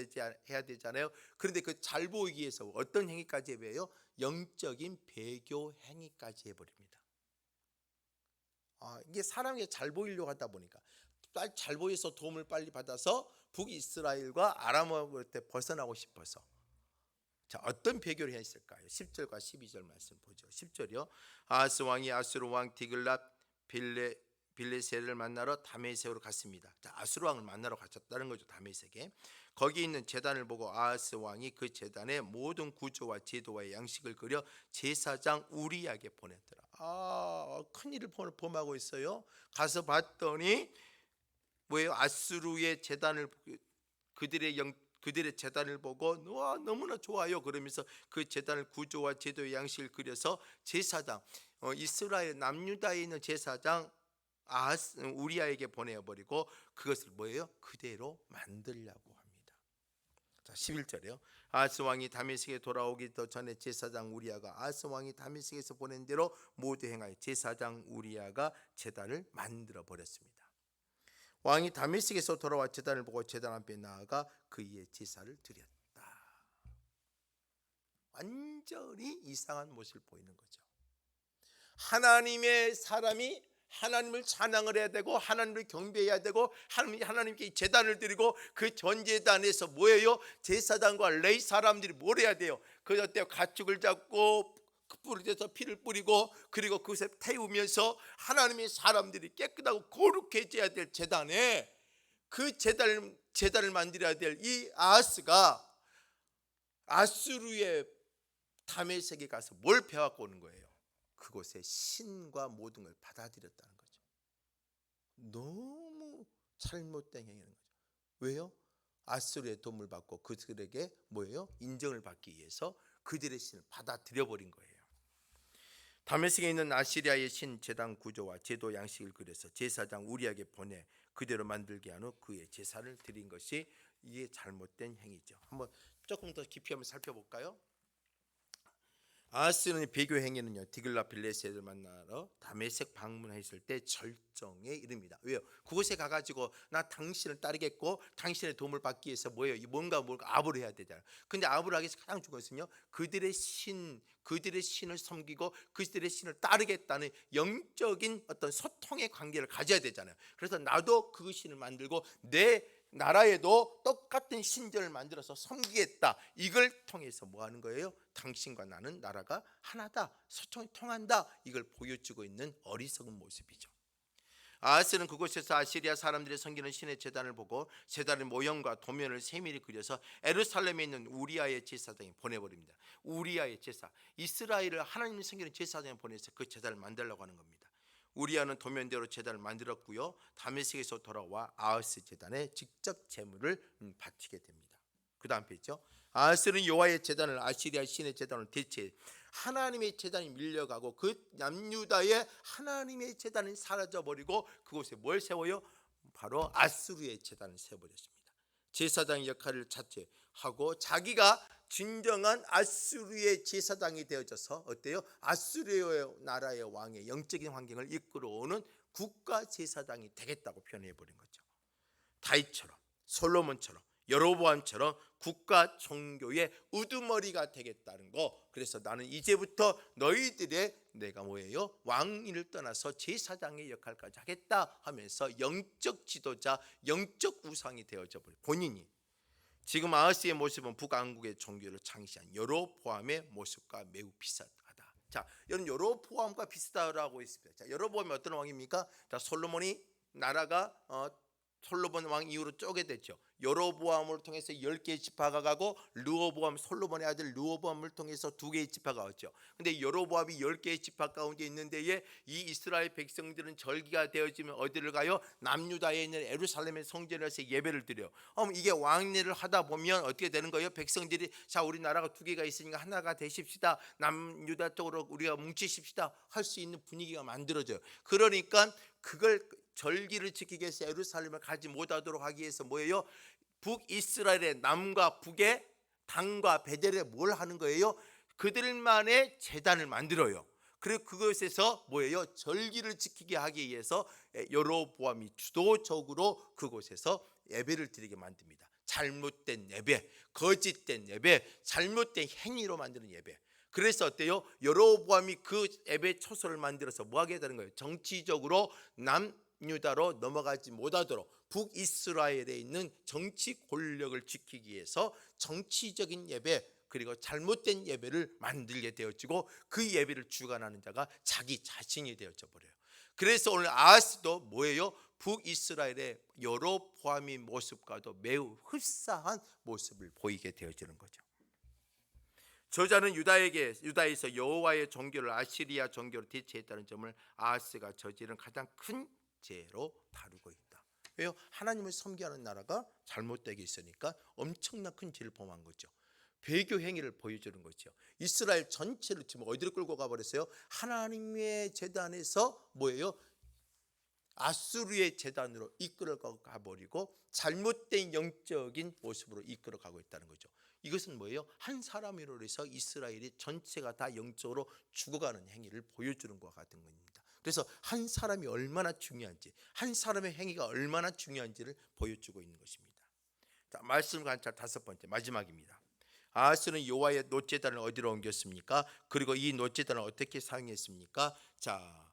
A: 해야 되잖아요. 그런데 그 잘 보이기 위해서 어떤 행위까지 해요? 영적인 배교 행위까지 해버립니다. 이게 사람이 잘 보이려고 하다 보니까 빨리 잘 보여서 도움을 빨리 받아서 북이스라엘과 아람으로부터 벗어나고 싶어서. 자, 어떤 배교를 했을까요? 10절과 12절 말씀 보죠. 10절이요. 아하스 왕이 아수르 왕 디글랏 빌레셋을 만나러 다메섹으로 갔습니다. 자, 아수르 왕을 만나러 갔다는 거죠. 다메섹에. 거기 있는 제단을 보고 아하스 왕이 그 제단의 모든 구조와 제도와 양식을 그려 제사장 우리야에게 보냈더라. 큰일을 범하고 있어요. 가서 봤더니 뭐예요? 아수르의 제단을, 그들의 제단을 보고 와, 너무나 좋아요 그러면서 그 제단을 구조와 제도의 양식을 그려서 제사장, 이스라엘 남유다에 있는 제사장 우리야에게 보내버리고 그것을 뭐예요? 그대로 만들려고 합니다. 자, 11절이요. 아하스 왕이 다메섹에 돌아오기 더 전에 제사장 우리야가 아하스 왕이 다메섹에서 보낸 대로 모두 행하여 제사장 우리야가 제단을 만들어 버렸습니다. 왕이 다메섹에서 돌아와 제단을 보고 제단 앞에 나아가 그의 제사를 드렸다. 완전히 이상한 모습을 보이는 거죠. 하나님의 사람이 하나님을 찬양을 해야 되고 하나님을 경배해야 되고 하나님께 제단을 드리고 그 전제단에서 뭐예요? 제사장과 레위 사람들이 뭘 해야 돼요? 그때 가축을 잡고 뿌리에서 피를 뿌리고 그리고 그것에 태우면서 하나님의 사람들이 깨끗하고 거룩해져야 될 제단에 그 제단을 만들어야 될 이 아하스가 아수르의 다메섹에 가서 뭘 배워갖고 오는 거예요? 그곳의 신과 모든 걸 받아들였다는 거죠. 너무 잘못된 행위인 거죠. 왜요? 아수르의 도움을 받고 그들에게 뭐예요? 인정을 받기 위해서 그들의 신을 받아들여 버린 거예요. 다메섹에 있는 아시리아의 신 제단 구조와 제도 양식을 그려서 제사장 우리에게 보내 그대로 만들게 한 후 그의 제사를 드린 것이 이게 잘못된 행위죠. 한번 조금 더 깊이 한번 살펴볼까요? 아하스의 배교 행위는요, 디글랏 빌레셋을 만나러 다메섹 방문했을 때 절정에 이릅니다. 왜요? 그곳에 가가지고 나 당신을 따르겠고 당신의 도움을 받기 위해서 뭐예요? 뭔가 아부를 해야 되잖아요. 근데 아부를 하기 위해서 가장 중요한 것은요, 그들의 신을 섬기고 그들의 신을 따르겠다는 영적인 어떤 소통의 관계를 가져야 되잖아요. 그래서 나도 그 신을 만들고 내 나라에도 똑같은 신전을 만들어서 섬기겠다. 이걸 통해서 뭐 하는 거예요? 당신과 나는 나라가 하나다, 소통이 통한다. 이걸 보여주고 있는 어리석은 모습이죠. 아하스는 그곳에서 아시리아 사람들이 섬기는 신의 제단을 보고 제단의 모형과 도면을 세밀히 그려서 예루살렘에 있는 우리야의 제사장에 보내버립니다. 우리야의 제사, 이스라엘을 하나님이 섬기는 제사장에 보내서 그 제단을 만들려고 하는 겁니다. 우리야는 도면대로 제단을 만들었고요, 다메섹에서 돌아와 아하스 제단에 직접 제물을 바치게 됩니다. 그 다음 페이지죠. 아하스는 여호와의 제단을 아시리아 신의 제단을 대체 하나님의 제단이 밀려가고 그 남유다의 하나님의 제단이 사라져버리고 그곳에 뭘 세워요? 바로 아수르의 제단을 세워버렸습니다. 제사장의 역할을 자체하고 자기가 진정한 아수르의 제사장이 되어져서 어때요? 아수르의 나라의 왕의 영적인 환경을 이끌어오는 국가 제사장이 되겠다고 표현해 버린 거죠. 다윗처럼, 솔로몬처럼, 여로보암처럼 국가 종교의 우두머리가 되겠다는 거. 그래서 나는 이제부터 너희들의 내가 뭐예요? 왕위를 떠나서 제사장의 역할까지 하겠다 하면서 영적 지도자, 영적 우상이 되어져 버려. 본인이 지금 아하스의 모습은 북왕국의 종교를 창시한 여로보암의 모습과 매우 비슷하다. 자, 이런 여로보암과 비슷하다고 했습니다. 자, 여로보암이 어떤 왕입니까? 자, 솔로몬이 나라가 솔로몬 왕 이후로 쪼개됐죠. 여로보암을 통해서 10개의 지파가 가고 르호보암, 솔로몬의 아들 르호보암을 통해서 2개의 지파가 왔죠. 근데 여로보암이 10개의 지파 가운데 있는데에 이 이스라엘 백성들은 절기가 되어지면 어디를 가요? 남유다에 있는 예루살렘의 성전에서 예배를 드려요. 이게 왕래를 하다 보면 어떻게 되는 거예요? 백성들이 자, 우리 나라가 2개가 있으니까 하나가 되십시다. 남유다 쪽으로 우리가 뭉치십시다. 할 수 있는 분위기가 만들어져요. 그러니까 그걸 절기를 지키기 위해서 예루살렘을 가지 못하도록 하기 위해서 뭐예요? 북이스라엘의 남과 북의 단과 베델에 뭘 하는 거예요? 그들만의 제단을 만들어요. 그리고 그것에서 뭐예요? 절기를 지키게 하기 위해서 여로보암이 주도적으로 그곳에서 예배를 드리게 만듭니다. 잘못된 예배, 거짓된 예배, 잘못된 행위로 만드는 예배. 그래서 어때요? 여로보암이 그 예배 초소를 만들어서 뭐 하게 되는 거예요? 정치적으로 남유다로 넘어가지 못하도록 북이스라엘에 있는 정치 권력을 지키기 위해서 정치적인 예배 그리고 잘못된 예배를 만들게 되어지고 그 예배를 주관하는 자가 자기 자신이 되어져 버려요. 그래서 오늘 아하스도 뭐예요? 북이스라엘의 여로보암의 모습과도 매우 흡사한 모습을 보이게 되어지는 거죠. 저자는 유다에서 여호와의 종교를 아시리아 종교로 대체했다는 점을 아하스가 저지른 가장 큰 죄로 다루고 있다. 왜요? 하나님을 섬기는 나라가 잘못되게 있으니까 엄청난 큰 죄를 범한 거죠. 배교 행위를 보여주는 거죠. 이스라엘 전체를 지금 어디로 끌고 가버렸어요? 하나님의 제단에서 뭐예요? 아수르의 제단으로 이끌어 가버리고 잘못된 영적인 모습으로 이끌어 가고 있다는 거죠. 이것은 뭐예요? 한 사람으로 해서 이스라엘이 전체가 다 영적으로 죽어가는 행위를 보여주는 것과 같은 겁니다. 그래서 한 사람이 얼마나 중요한지, 한 사람의 행위가 얼마나 중요한지를 보여주고 있는 것입니다. 자, 말씀 관찰 5번째 마지막입니다. 아하스는 여호와의 놋제단을 어디로 옮겼습니까? 그리고 이 놋제단을 어떻게 사용했습니까? 자,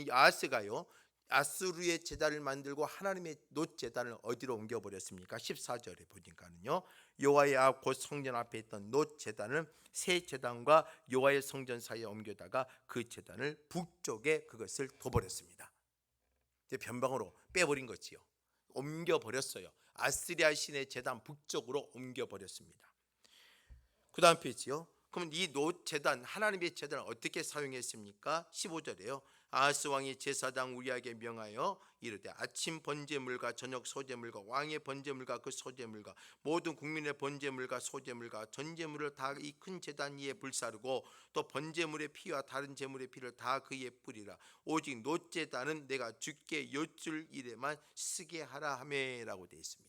A: 아하스가요 아수르의 제단을 만들고 하나님의 놋제단을 어디로 옮겨버렸습니까? 14절에 보니까는요 여호와의 앞 곧 성전 앞에 있던 놋제단을 새 제단과 여호와의 성전 사이에 옮겨다가 그 제단을 북쪽에 그것을 둬버렸습니다. 이제 변방으로 빼버린 거지요. 옮겨버렸어요. 아스리아 신의 제단 북쪽으로 옮겨버렸습니다. 그 다음 페이지요. 그럼 이 놋제단 하나님의 제단을 어떻게 사용했습니까? 15절에요. 아하스 왕이 제사장 우리에게 명하여 이르되 아침 번제물과 저녁 소제물과 왕의 번제물과 그 소제물과 모든 국민의 번제물과 소제물과 전제물을 다 이 큰 제단 위에 불사르고 또 번제물의 피와 다른 제물의 피를 다 그에 뿌리라. 오직 놋제단은 내가 주께 여쭐 일에만 쓰게 하라 하매라고 되어 있습니다.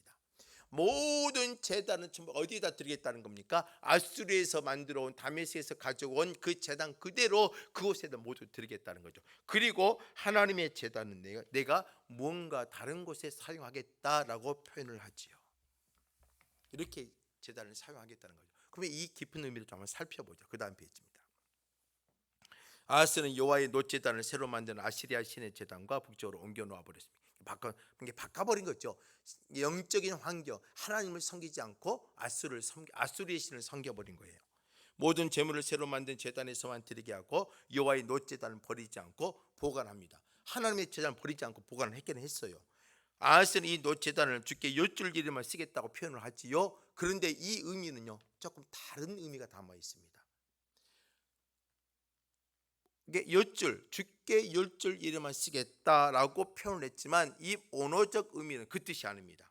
A: 모든 제단은 전부 어디에다 드리겠다는 겁니까? 아수르에서 만들어 온 다메섹에서 가져온 그 제단 그대로 그곳에다 모두 드리겠다는 거죠. 그리고 하나님의 제단은 내가 무언가 다른 곳에 사용하겠다라고 표현을 하지요. 이렇게 제단을 사용하겠다는 거죠. 그러면 이 깊은 의미를 좀 한번 살펴보죠. 그 다음 페이지입니다. 아하스는 여호와의 놋제단을 새로 만든 아시리아 신의 제단과 북쪽으로 옮겨 놓아 버렸습니다. 바꿔버린 거죠. 영적인 환경, 하나님을 섬기지 않고 아수르의 신을 섬겨버린 거예요. 모든 제물을 새로 만든 제단에서만 드리게 하고 여호와의 놋제단을 버리지 않고 보관합니다. 하나님의 제단을 버리지 않고 보관을 했긴 했어요. 아하스는 이 놋제단을 주께 여쭐 일에만 쓰겠다고 표현을 하지요. 그런데 이 의미는요 조금 다른 의미가 담아 있습니다. 이게 주께 여쭐 일에만 쓰겠다라고 표현을 했지만 이 언어적 의미는 그 뜻이 아닙니다.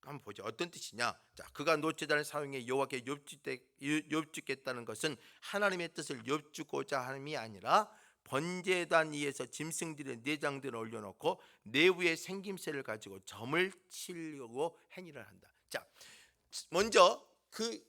A: 한번 보죠. 어떤 뜻이냐? 자, 그가 놋제단을 사용해 여호와께 엽죽겠다는 것은 하나님의 뜻을 엽죽고자 함이 아니라 번제단 위에서 짐승들의 내장들을 올려놓고 내부의 생김새를 가지고 점을 치려고 행위를 한다. 자, 먼저 그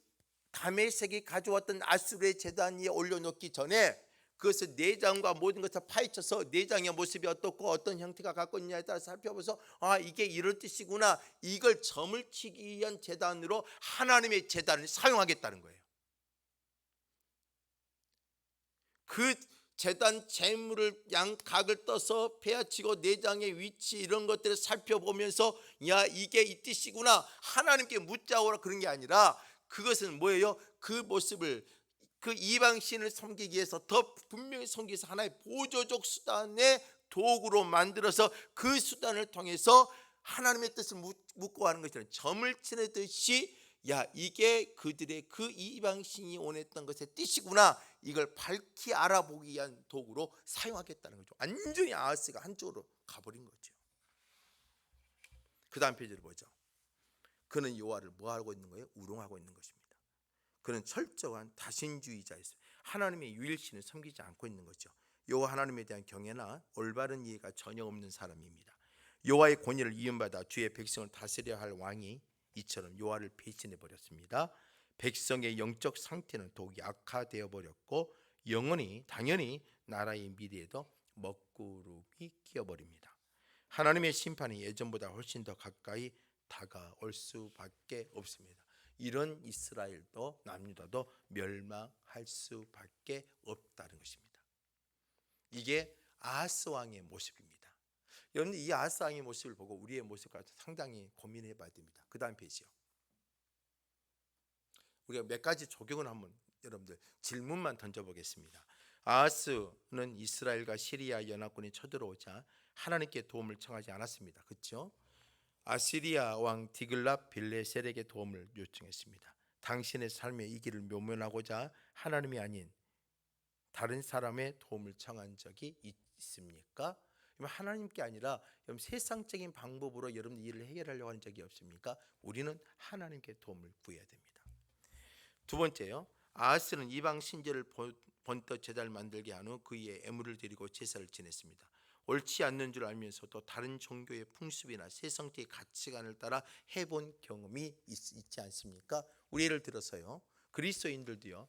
A: 다메섹이 가져왔던 아수르의 제단 위에 올려놓기 전에 그것을 내장과 모든 것을 파헤쳐서 내장의 모습이 어떻고 어떤 형태가 갖고 있냐에 따라 살펴보서 이게 이런 뜻이구나, 이걸 점을 치기 위한 제단으로 하나님의 제단을 사용하겠다는 거예요. 그 제단 제물을 양각을 떠서 패야치고 내장의 위치 이런 것들을 살펴보면서 이게 이 뜻이구나 하나님께 묻자오라 그런 게 아니라, 그것은 뭐예요? 그 모습을 그 이방신을 섬기기 위해서 더 분명히 섬기기 위해서 하나의 보조적 수단의 도구로 만들어서 그 수단을 통해서 하나님의 뜻을 묻고 하는 것이라는 점을 치듯이 이게 그들의 그 이방신이 원했던 것의 뜻이구나, 이걸 밝히 알아보기 위한 도구로 사용하겠다는 거죠. 완전히 아하스가 한쪽으로 가버린 거죠. 그 다음 페이지를 보죠. 그는 여호와를 뭐하고 있는 거예요? 우롱하고 있는 것입니다. 그는 철저한 다신주의자였어요. 하나님의 유일신을 섬기지 않고 있는 거죠. 여호와 하나님에 대한 경외나 올바른 이해가 전혀 없는 사람입니다. 여호와의 권위를 이음받아 주의 백성을 다스려야 할 왕이 이처럼 여호와를 배신해 버렸습니다. 백성의 영적 상태는 더욱 악화되어 버렸고 당연히 나라의 미래에도 먹구름이 끼어버립니다. 하나님의 심판이 예전보다 훨씬 더 가까이 다가올 수밖에 없습니다. 이런 이스라엘도 남유다도 멸망할 수밖에 없다는 것입니다. 이게 아하스 왕의 모습입니다. 여러분, 이 아하스 왕의 모습을 보고 우리의 모습과 상당히 고민해 봐야 됩니다. 그 다음 페이지요. 우리가 몇 가지 적용을 한번 여러분들 질문만 던져보겠습니다. 아하스는 이스라엘과 시리아 연합군이 쳐들어오자 하나님께 도움을 청하지 않았습니다. 그렇죠? 아시리아 왕 디글랏 빌레셀에게 도움을 요청했습니다. 당신의 삶의 이 길을 묘면하고자 하나님이 아닌 다른 사람의 도움을 청한 적이 있습니까? 하나님께 아니라 세상적인 방법으로 여러분 일을 해결하려고 하는 적이 없습니까? 우리는 하나님께 도움을 구해야 됩니다. 두 번째요, 아하스는 이방 신제를 번떠 제단을 만들게 한 후 그의 애물을 드리고 제사를 지냈습니다. 옳지 않는 줄 알면서도 다른 종교의 풍습이나 세상적인 가치관을 따라 해본 경험이 있지 않습니까? 우리 예를 들어서요, 그리스도인들도요,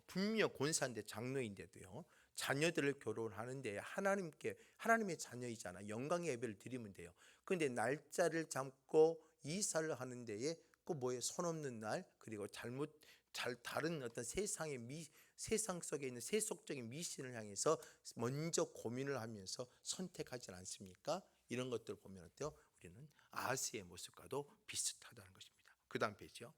A: 분명 권사인데 장로인데도요, 자녀들을 결혼하는데 하나님의 자녀이잖아, 영광의 예배를 드리면 돼요. 그런데 날짜를 잡고 이사를 하는 데에 그 손 없는 날, 그리고 다른 어떤 세상 속에 있는 세속적인 미신을 향해서 먼저 고민을 하면서 선택하지 않습니까? 이런 것들을 보면 어때요? 우리는 아하스의 모습과도 비슷하다는 것입니다. 그 다음 페이지요.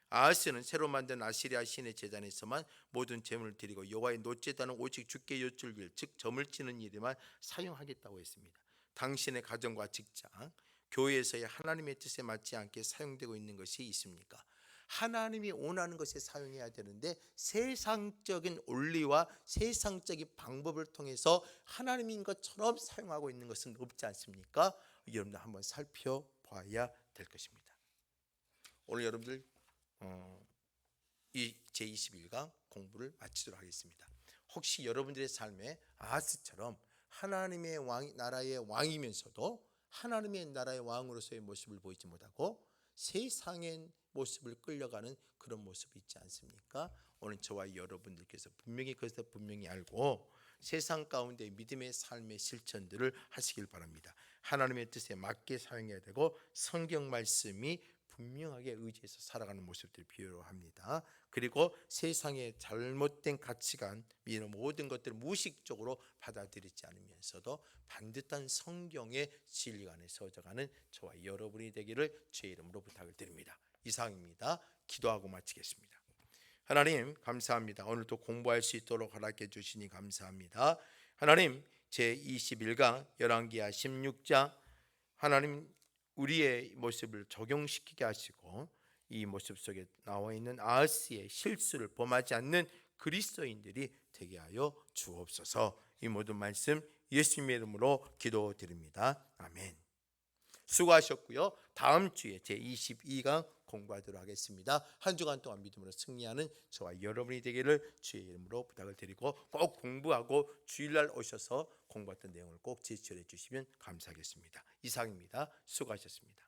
A: 아하스는 새로 만든 아시리아 신의 제단에서만 모든 제물을 드리고 여호와의 노제단은 오직 주께 여쭐 즉 점을 치는 일에만 사용하겠다고 했습니다. 당신의 가정과 직장, 교회에서의 하나님의 뜻에 맞지 않게 사용되고 있는 것이 있습니까? 하나님이 원하는 것에 사용해야 되는데 세상적인 원리와 세상적인 방법을 통해서 하나님인 것처럼 사용하고 있는 것은 없지 않습니까? 여러분들 한번 살펴봐야 될 것입니다. 오늘 여러분들 이 제21강 공부를 마치도록 하겠습니다. 혹시 여러분들의 삶에 아하스처럼 하나님의 나라의 왕이면서도 하나님의 나라의 왕으로서의 모습을 보이지 못하고 세상의 모습을 끌려가는 그런 모습이 있지 않습니까? 오늘 저와 여러분들께서 분명히 그것을 분명히 알고 세상 가운데 믿음의 삶의 실천들을 하시길 바랍니다. 하나님의 뜻에 맞게 사용해야 되고 성경 말씀이 분명하게 의지해서 살아가는 모습들이 필요합니다. 그리고 세상의 잘못된 가치관 이런 모든 것들을 무의식적으로 받아들이지 않으면서도 반듯한 성경의 진리 안에 서져가는 저와 여러분이 되기를 주의 이름으로 부탁을 드립니다. 이상입니다. 기도하고 마치겠습니다. 하나님 감사합니다. 오늘도 공부할 수 있도록 허락해 주시니 감사합니다. 하나님 제21강 열왕기하 16장 하나님 우리의 모습을 적용시키게 하시고 이 모습 속에 나와 있는 아하스의 실수를 범하지 않는 그리스도인들이 되게 하여 주옵소서. 이 모든 말씀 예수님의 이름으로 기도드립니다. 아멘. 수고하셨고요. 다음 주에 제22강 공부하도록 하겠습니다. 한 주간 동안 믿음으로 승리하는 저와 여러분이 되기를 주의 이름으로 부탁을 드리고 꼭 공부하고 주일날 오셔서 공부했던 내용을 꼭 제출해 주시면 감사하겠습니다. 이상입니다. 수고하셨습니다.